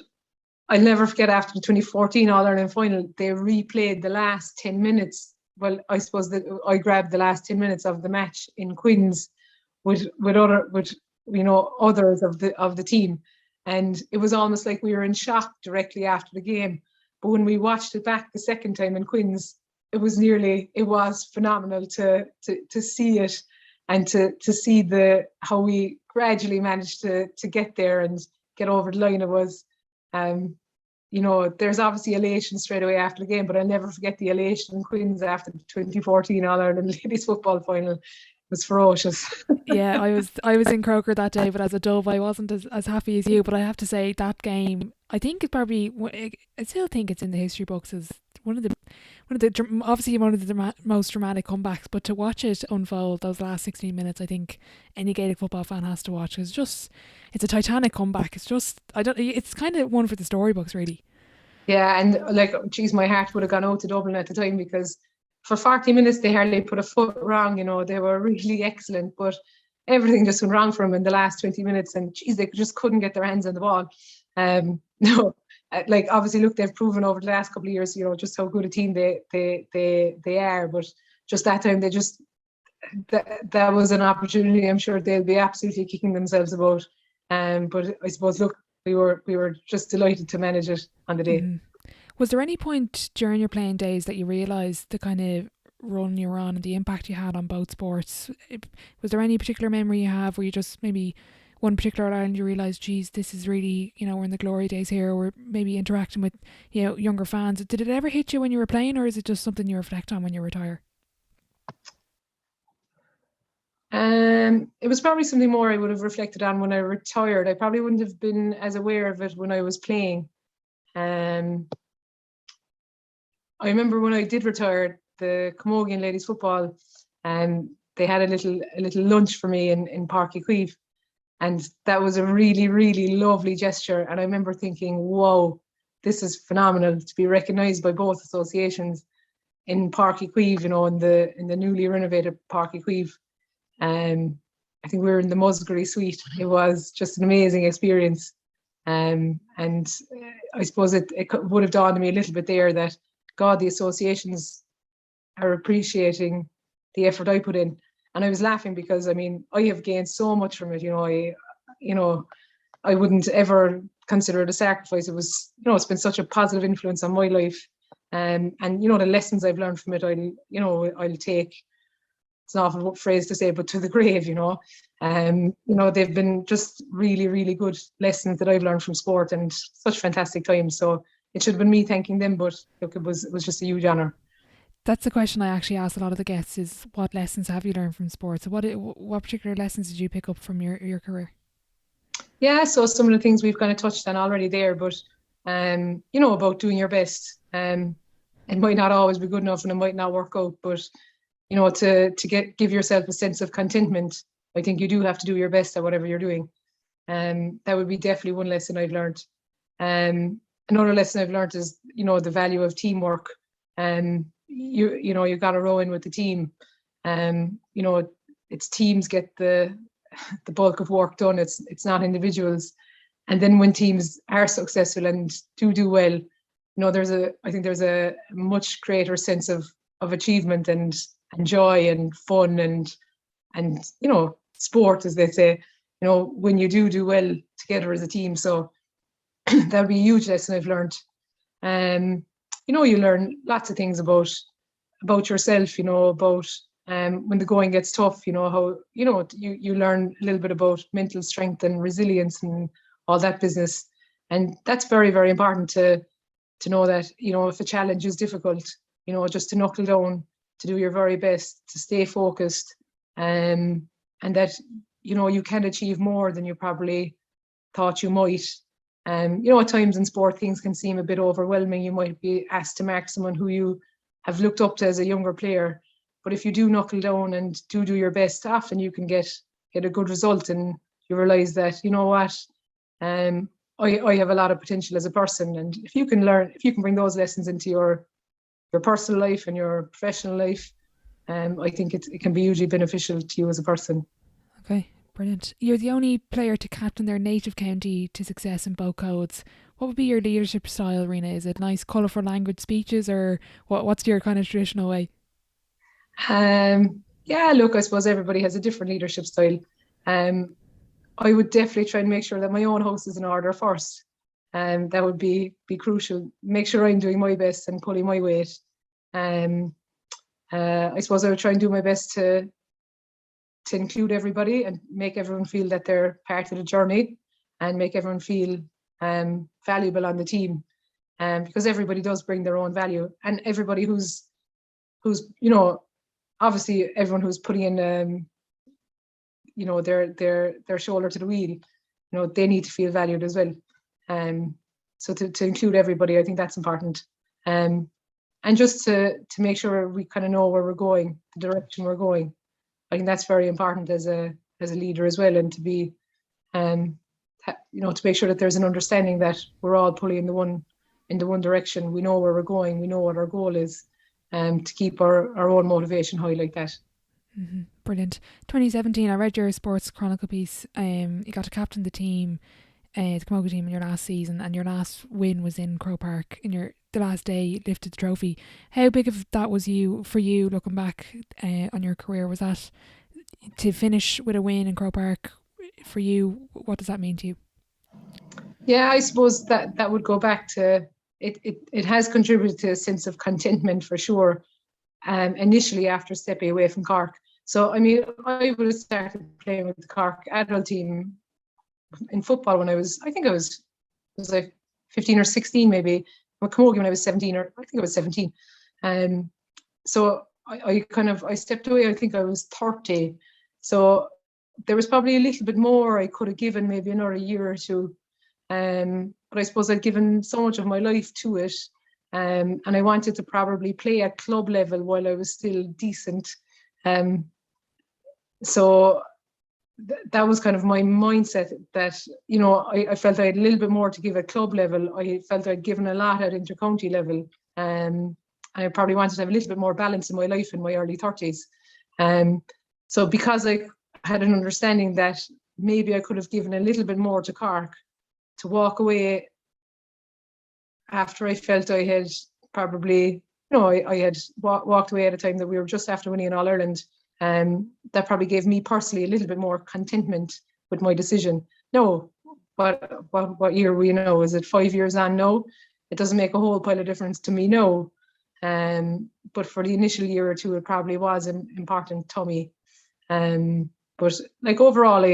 I'll never forget, after the 2014 All Ireland final, they replayed the last 10 minutes. Well, I suppose that I grabbed the last 10 minutes of the match in Quinn's with you know, others of the team, and it was almost like we were in shock directly after the game. But when we watched it back the second time in Quinn's, it was phenomenal to see it, and to see how we gradually managed to get there and get over the line. It was, there's obviously elation straight away after the game, but I'll never forget the elation in Queens after the 2014 All-Ireland Ladies Football Final. It was ferocious. Yeah, I was in Croker that day, but as a Dove, I wasn't as happy as you. But I have to say that game, I think it's probably, I still think it's in the history books as one of the obviously one of the most dramatic comebacks. But to watch it unfold those last 16 minutes, I think any Gaelic football fan has to watch. It's a titanic comeback. It's kind of one for the storybooks, really. Yeah, and my heart would have gone out to Dublin at the time, because for 40 minutes they hardly put a foot wrong. They were really excellent, but everything just went wrong for them in the last 20 minutes, and they just couldn't get their hands on the ball. No, obviously, look, they've proven over the last couple of years, just how good a team they are. But just that time, that was an opportunity. I'm sure they'll be absolutely kicking themselves about. But I suppose, look, we were just delighted to manage it on the day. Mm-hmm. Was there any point during your playing days that you realised the kind of run you were on and the impact you had on both sports? Was there any particular memory you have where you just maybe one particular island you realised, geez, this is really, we're in the glory days here, or maybe interacting with, younger fans? Did it ever hit you when you were playing, or is it just something you reflect on when you retire? It was probably something more I would have reflected on when I retired. I probably wouldn't have been as aware of it when I was playing. I remember when I did retire, the Camogie Ladies Football, they had a little lunch for me in Páirc Uí Chaoimh, and that was a really, really lovely gesture. And I remember thinking, whoa, this is phenomenal to be recognised by both associations in Páirc Uí Chaoimh, in the newly renovated Páirc Uí Chaoimh. I think we were in the Musgrave suite. It was just an amazing experience. And I suppose it would have dawned on me a little bit there that, God, the associations are appreciating the effort I put in. And I was laughing because, I have gained so much from it. I wouldn't ever consider it a sacrifice. It was, it's been such a positive influence on my life. And the lessons I've learned from it, I'll take, it's an awful phrase to say, but to the grave, they've been just really, really good lessons that I've learned from sport, and such fantastic times. So it should have been me thanking them, but look, it was just a huge honour. That's the question I actually ask a lot of the guests, is what lessons have you learned from sports? So what particular lessons did you pick up from your career? Yeah, so some of the things we've kind of touched on already there, but about doing your best. It might not always be good enough and it might not work out, but to give yourself a sense of contentment, I think you do have to do your best at whatever you're doing. That would be definitely one lesson I've learned. Another lesson I've learned is, the value of teamwork. You've got to row in with the team. It's teams get the bulk of work done. It's not individuals. And then when teams are successful and do well, I think there's a much greater sense of achievement and joy and fun and sport, as they say, when you do well together as a team. So that would be a huge lesson I've learned. You learn lots of things about yourself, about when the going gets tough, how, you learn a little bit about mental strength and resilience and all that business. And that's very, very important to know that, if a challenge is difficult, just to knuckle down, to do your very best, to stay focused, and that, you can achieve more than you probably thought you might. At times in sport, things can seem a bit overwhelming. You might be asked to mark someone who you have looked up to as a younger player. But if you do knuckle down and do your best, often you can get a good result, and you realise that, I have a lot of potential as a person. And if you can bring those lessons into your personal life and your professional life, I think it can be hugely beneficial to you as a person. Okay, brilliant. You're the only player to captain their native county to success in both codes. What would be your leadership style, Reena? Is it nice, colourful language speeches, or what's your kind of traditional way? Yeah, look, I suppose everybody has a different leadership style. I would definitely try and make sure that my own house is in order first. That would be crucial. Make sure I'm doing my best and pulling my weight. I suppose I would try and do my best to include everybody and make everyone feel that they're part of the journey, and make everyone feel valuable on the team. because everybody does bring their own value, and everybody who's obviously everyone who's putting in their shoulder to the wheel, they need to feel valued as well. So to include everybody, I think that's important. And just to make sure we kind of know where we're going, the direction we're going. I think that's very important as a leader as well, and to be to make sure that there's an understanding that we're all pulling in the one direction. We know where we're going, we know what our goal is, to keep our own motivation high like that. Mm-hmm. Brilliant. 2017, I read your Sports Chronicle piece. You got to captain the team, the Camogie team, in your last season, and your last win was in Croke Park. The last day you lifted the trophy. How big of that was for you looking back on your career? Was that to finish with a win in Croke Park for you? What does that mean to you? Yeah, I suppose that would go back to it has contributed to a sense of contentment for sure. Initially after stepping away from Cork. So I mean, I would have started playing with the Cork adult team in football when I was like 15 or 16 maybe. With Camogie when I was 17, or I think I was 17. So I stepped away, I think I was 30. So there was probably a little bit more I could have given, maybe another year or two. But I suppose I'd given so much of my life to it. And I wanted to probably play at club level while I was still decent. So that was kind of my mindset, that, I felt I had a little bit more to give at club level. I felt I'd given a lot at intercounty level. I probably wanted to have a little bit more balance in my life in my early 30s. So because I had an understanding that maybe I could have given a little bit more to Cork, to walk away after I felt I had probably, I had walked away at a time that we were just after winning All Ireland. That probably gave me personally a little bit more contentment with my decision. No, what year we know? Is it 5 years on? No, it doesn't make a whole pile of difference to me. No, but for the initial year or two, it probably was important to me. But like overall,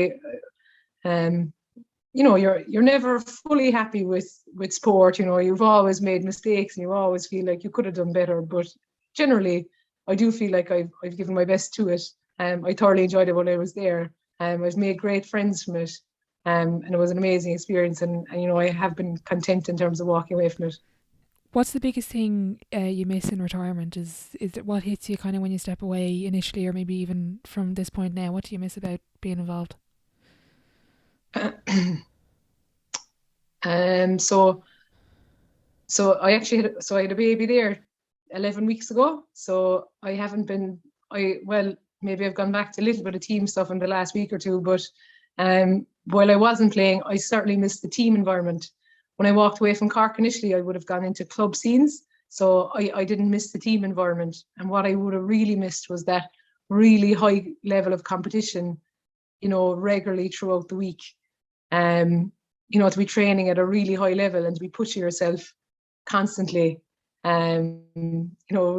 you're never fully happy with sport. You've always made mistakes and you always feel like you could have done better. But generally, I do feel like I've given my best to it. I thoroughly enjoyed it when I was there. I've made great friends from it. And it was an amazing experience. And I have been content in terms of walking away from it. What's the biggest thing you miss in retirement? Is it what hits you kind of when you step away initially, or maybe even from this point now? What do you miss about being involved? So I actually had a baby there 11 weeks ago. So I haven't been, maybe I've gone back to a little bit of team stuff in the last week or two, but while I wasn't playing, I certainly missed the team environment. When I walked away from Cork initially, I would have gone into club scenes. So I didn't miss the team environment. And what I would have really missed was that really high level of competition, regularly throughout the week. To be training at a really high level and to be pushing yourself constantly, with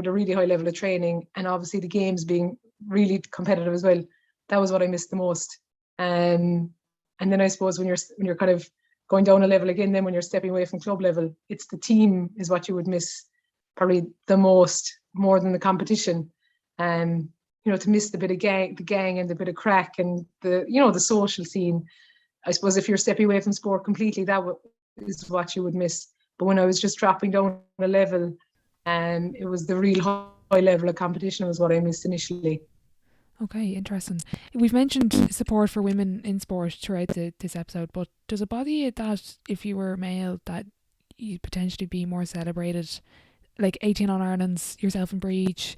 a really high level of training, and obviously the games being really competitive as well. That was what I missed the most. And then I suppose when you're kind of going down a level again, then when you're stepping away from club level, it's the team is what you would miss probably the most, more than the competition. To miss the bit of the gang and the bit of crack and the social scene. I suppose if you're stepping away from sport completely, that is what you would miss. But when I was just dropping down a level, it was the real high level of competition was what I missed initially. Okay, interesting. We've mentioned support for women in sport throughout this episode, but does it bother you that if you were male that you'd potentially be more celebrated, like 18 All-Irelands, yourself and Breach?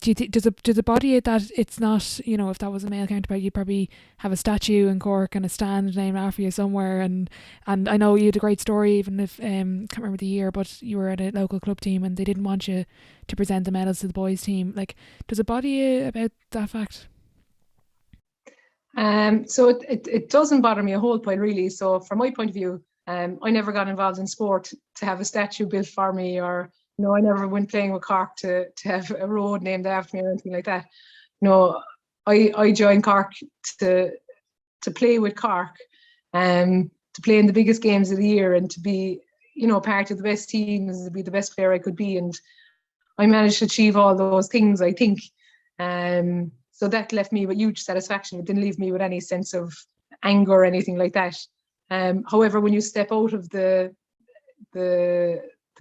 Does it bother you that it's not, if that was a male counterpart, you'd probably have a statue in Cork and a stand named after you somewhere, and I know you had a great story, even if can't remember the year, but you were at a local club team and they didn't want you to present the medals to the boys team. Like, does it bother you about that fact? So it doesn't bother me a whole pile really. So from my point of view, I never got involved in sport to have a statue built for me, or I never went playing with Cork to have a road named after me or anything like that. I joined Cork to play with Cork, to play in the biggest games of the year, and to be, part of the best teams, to be the best player I could be, and I managed to achieve all those things, I think. So that left me with huge satisfaction. It didn't leave me with any sense of anger or anything like that. However, when you step out of the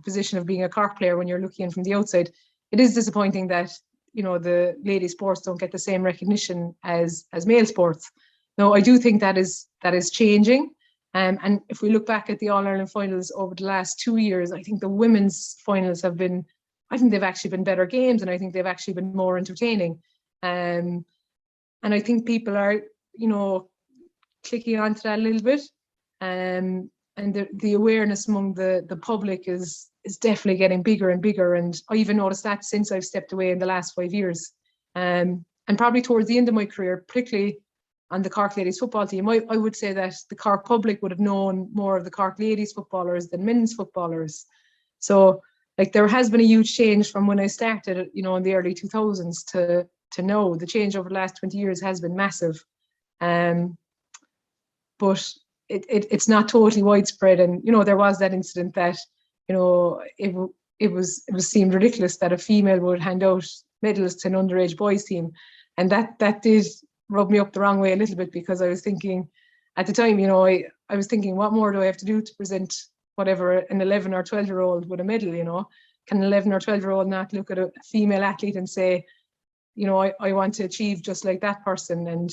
position of being a Cork player, when you're looking in from the outside, it is disappointing that the lady sports don't get the same recognition as male sports. No, I do think that is changing. And if we look back at the All-Ireland finals over the last 2 years, I think the women's finals they've actually been better games, and I think they've actually been more entertaining. And I think people are, clicking onto that a little bit. And the awareness among the public is definitely getting bigger and bigger. And I even noticed that since I've stepped away in the last 5 years. And probably towards the end of my career, particularly on the Cork Ladies football team, I would say that the Cork public would have known more of the Cork Ladies footballers than men's footballers. So there has been a huge change from when I started, in the early 2000s to now. The change over the last 20 years has been massive. But it's not totally widespread. And, there was that incident that, it was seemed ridiculous that a female would hand out medals to an underage boys team. And that did rub me up the wrong way a little bit, because I was thinking at the time, I was thinking, what more do I have to do to present whatever an 11 or 12-year-old with a medal? Can an 11 or 12-year-old not look at a female athlete and say, I want to achieve just like that person? And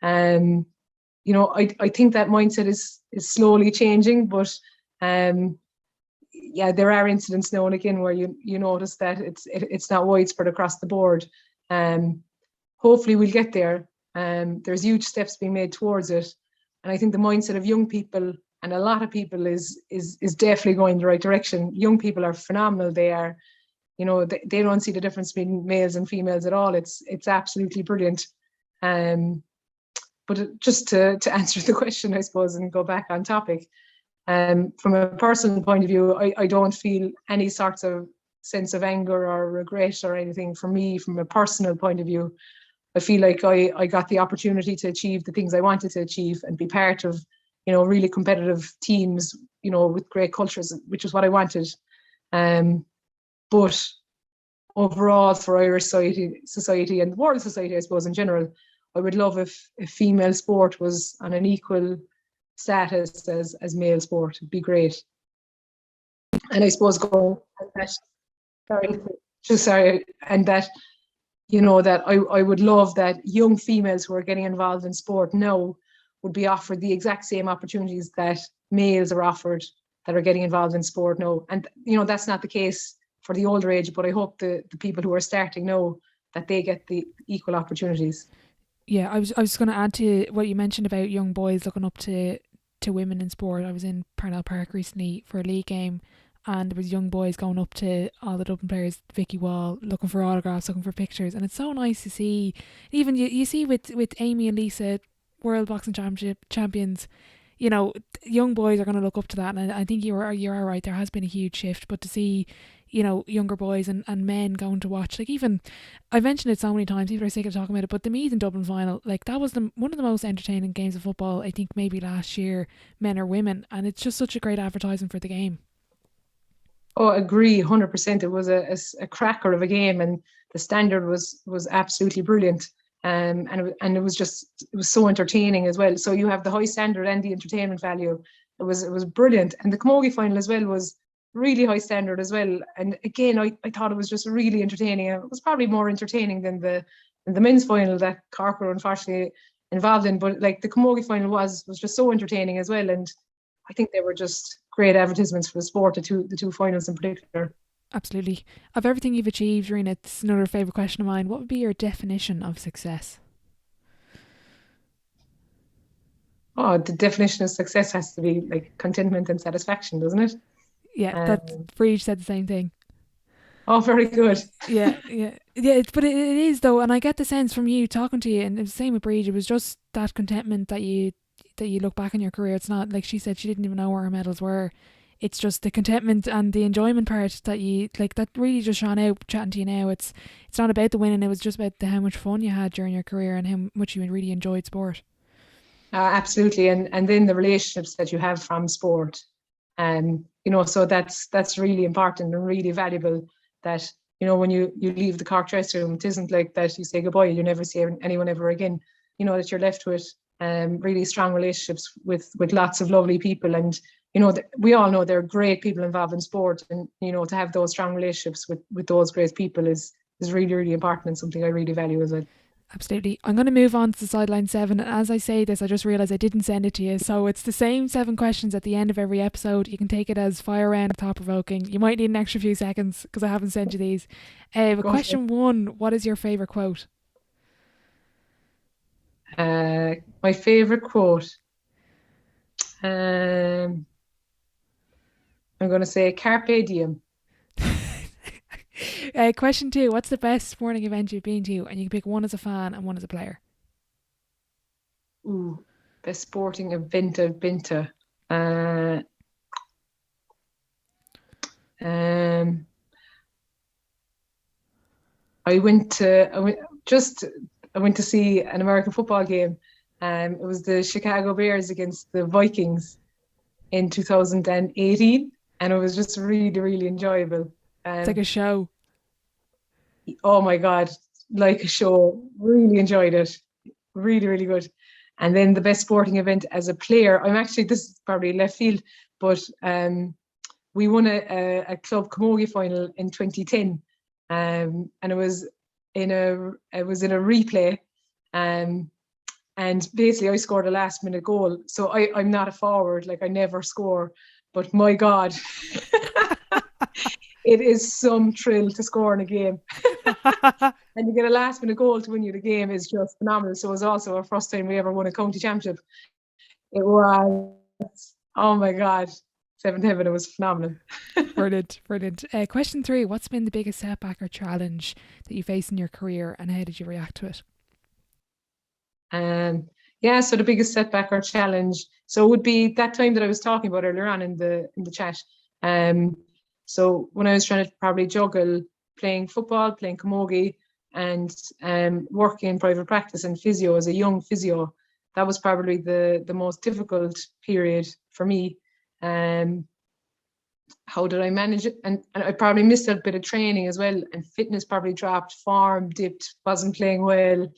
I think that mindset is slowly changing, but there are incidents now and again where you notice that it's not widespread across the board. Hopefully we'll get there. There's huge steps being made towards it, and I think the mindset of young people and a lot of people is definitely going in the right direction. Young people are phenomenal. They are, they don't see the difference between males and females at all. It's absolutely brilliant. But just to answer the question, I suppose, and go back on topic, from a personal point of view, I don't feel any sorts of sense of anger or regret or anything. For me, from a personal point of view, I feel like I got the opportunity to achieve the things I wanted to achieve and be part of, really competitive teams, with great cultures, which is what I wanted. But overall, for Irish society and world society, I suppose, in general, I would love if female sport was on an equal status as male sport. It'd be great. And I suppose that I would love that young females who are getting involved in sport now would be offered the exact same opportunities that males are offered that are getting involved in sport now. And that's not the case for the older age, but I hope the people who are starting now, that they get the equal opportunities. Yeah, I was going to add to what you mentioned about young boys looking up to women in sport. I was in Parnell Park recently for a league game, and there was young boys going up to all the Dublin players, Vicky Wall, looking for autographs, looking for pictures. And it's so nice to see. Even you see with Amy and Lisa, World Boxing Championship champions, young boys are going to look up to that. And I think you are right. There has been a huge shift, but to see, younger boys and men going to watch, even I mentioned it so many times, people are sick of talking about it, but the Meath and Dublin final, that was one of the most entertaining games of football, I think, maybe last year, men or women, and it's just such a great advertising for the game. Oh, agree, 100%. It was a cracker of a game, and the standard was absolutely brilliant. And it was so entertaining as well. So you have the high standard and the entertainment value. It was brilliant. And the Camogie final as well was really high standard as well. And again, I thought it was just really entertaining. It was probably more entertaining than the men's final that Cork were unfortunately involved in. But the Camogie final was just so entertaining as well. And I think they were just great advertisements for the sport, the two finals in particular. Absolutely. Of everything you've achieved, Reena, it's another favourite question of mine. What would be your definition of success? Oh, the definition of success has to be contentment and satisfaction, doesn't it? Yeah, that Breach said the same thing. Oh, very good. yeah. But it is though, and I get the sense from you talking to you, and it was the same with Breach. It was just that contentment that you look back in your career. It's not like she said she didn't even know where her medals were. It's just the contentment and the enjoyment part that you that really just shone out chatting to you now. It's not about the winning. It was just about how much fun you had during your career and how much you really enjoyed sport. Absolutely, and then the relationships that you have from sport. so that's really important and really valuable, that, when you leave the Cork dressing room, it isn't like that you say goodbye, you never see anyone ever again, that you're left with really strong relationships with lots of lovely people. And, we all know there are great people involved in sport, and, to have those strong relationships with those great people is really, really important, and something I really value as well. Absolutely. I'm going to move on to Sideline 7. And as I say this, I just realised I didn't send it to you. So it's the same 7 questions at the end of every episode. You can take it as fire round, thought-provoking. You might need an extra few seconds because I haven't sent you these. But question 1, what is your favourite quote? My favourite quote? I'm going to say carpe diem. Question 2, what's the best sporting event you've been to? And you can pick one as a fan and one as a player. Ooh, best sporting event I've been to. I went to see an American football game. It was the Chicago Bears against the Vikings in 2018, and it was just really, really enjoyable. It's like a show. Oh my God, like a show. Really enjoyed it. Really, really good. And then the best sporting event as a player, this is probably left field, but we won a club Camogie final in 2010, and it was in a replay, and basically I scored a last minute goal. So I'm not a forward, like I never score, but my God. It is some thrill to score in a game. And you get a last minute goal to win you the game is just phenomenal. So it was also our first time we ever won a county championship. It was, oh my God, seventh heaven. It was phenomenal. Brilliant. Question 3, what's been the biggest setback or challenge that you faced in your career, and how did you react to it? So the biggest setback or challenge, so it would be that time that I was talking about earlier on in the chat. So when I was trying to probably juggle playing football, playing camogie, and working in private practice and physio as a young physio, that was probably the most difficult period for me. How did I manage it? And I probably missed a bit of training as well, and fitness probably dropped, form dipped, wasn't playing well.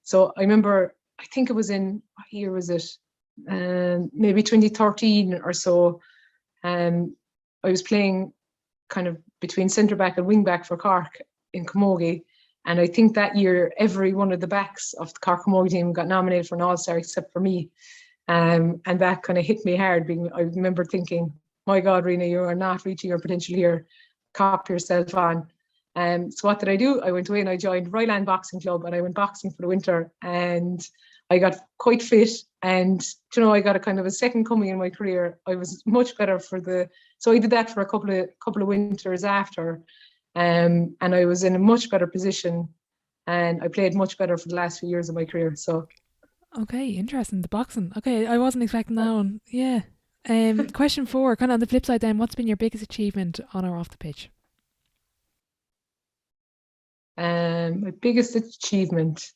So I remember, I think it was in, what year was it? Maybe 2013 or so. I was playing kind of between centre back and wing back for Cork in camogie, and I think that year every one of the backs of the Cork camogie team got nominated for an All-Star except for me, and that kind of hit me hard. I remember thinking, my God, Reena, you are not reaching your potential here. Cop yourself on. So what did I do? I went away and I joined Ryland Boxing Club, and I went boxing for the winter, and I got quite fit, and I got a kind of a second coming in my career. I was much better so I did that for a couple of winters after, and I was in a much better position, and I played much better for the last few years of my career. So, okay, interesting. The boxing. Okay, I wasn't expecting that one. Yeah. Question 4, kind of on the flip side then, what's been your biggest achievement on or off the pitch? My biggest achievement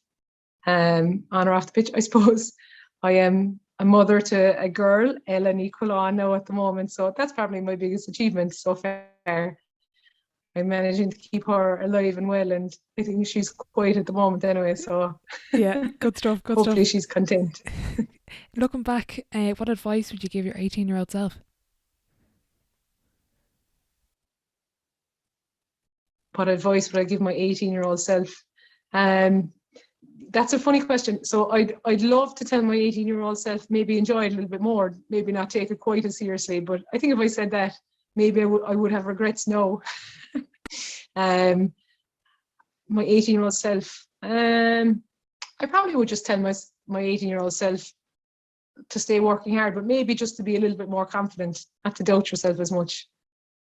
on or off the pitch, I suppose I am a mother to a girl, Ellen Equalon, now at the moment. So that's probably my biggest achievement so far. I'm managing to keep her alive and well, and I think she's quiet at the moment anyway. So yeah, good stuff. Hopefully she's content. Looking back, what advice would you give your 18-year-old self? What advice would I give my 18-year-old self? That's a funny question. So I'd love to tell my 18-year-old self maybe enjoy it a little bit more, maybe not take it quite as seriously. But I think if I said that, maybe I would have regrets now. My 18-year-old self, I probably would just tell my 18-year-old self to stay working hard, but maybe just to be a little bit more confident, not to doubt yourself as much.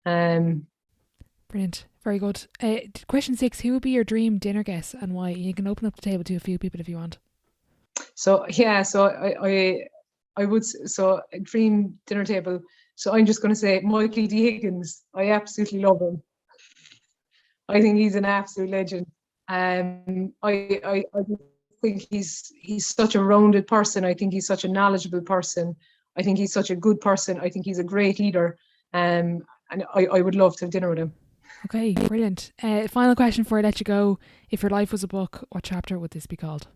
Brilliant. Very good. Question 6, who would be your dream dinner guest and why? You can open up the table to a few people if you want. So I would, so a dream dinner table. So I'm just going to say Michael D. Higgins. I absolutely love him. I think he's an absolute legend. I think he's such a rounded person. I think he's such a knowledgeable person. I think he's such a good person. I think he's a great leader. And I would love to have dinner with him. Okay, brilliant. Final question before I let you go. If your life was a book, what chapter would this be called?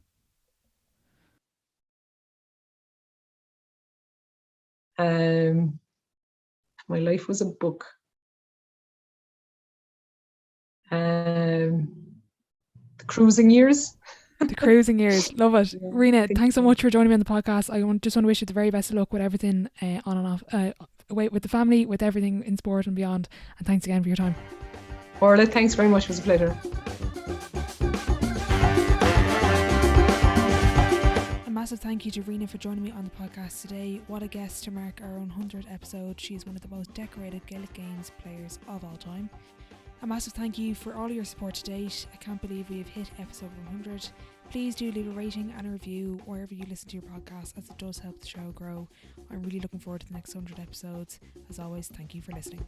My life was a book. The cruising years. The cruising years. Love it. Yeah, Reena, thanks so much for joining me on the podcast. I just want to wish you the very best of luck with everything on and off, with the family, with everything in sport and beyond. And thanks again for your time. Orla, thanks very much. It was a pleasure. A massive thank you to Reena for joining me on the podcast today. What a guest to mark our 100th episode. She is one of the most decorated Gaelic Games players of all time. A massive thank you for all your support to date. I can't believe we have hit episode 100. Please do leave a rating and a review wherever you listen to your podcast, as it does help the show grow. I'm really looking forward to the next 100 episodes. As always, thank you for listening.